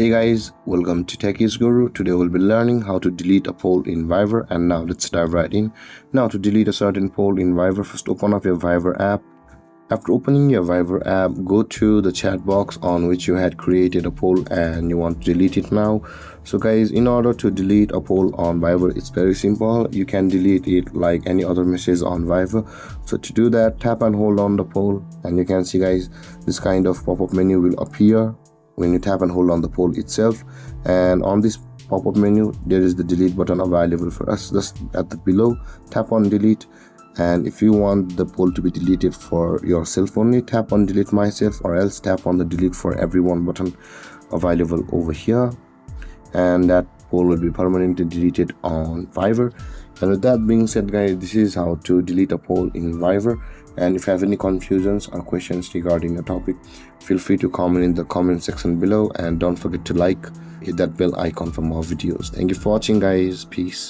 Hey guys, welcome to Techies Guru. Today we'll be learning how to delete a poll in Fiverr, and now let's dive right in. Now to delete a certain poll in Fiverr, first open up your Fiverr app. After opening your Fiverr app, go to the chat box on which you had created a poll and you want to delete it now. So guys, in order to delete a poll on Fiverr, it's very simple. You can delete it like any other message on Fiverr. So to do that, tap and hold on the poll, and you can see guys, this kind of pop-up menu will appear when you tap and hold on the poll itself. And on this pop-up menu there is the delete button available for us. Just at the below, tap on delete, and if you want the poll to be deleted for yourself only, tap on delete myself, or else tap on the delete for everyone button available over here, and that poll will be permanently deleted on Fiverr. And with that being said guys, this is how to delete a poll in Fiverr. And if you have any confusions or questions regarding the topic, feel free to comment in the comment section below, and don't forget to hit that bell icon for more videos. Thank you for watching guys. Peace.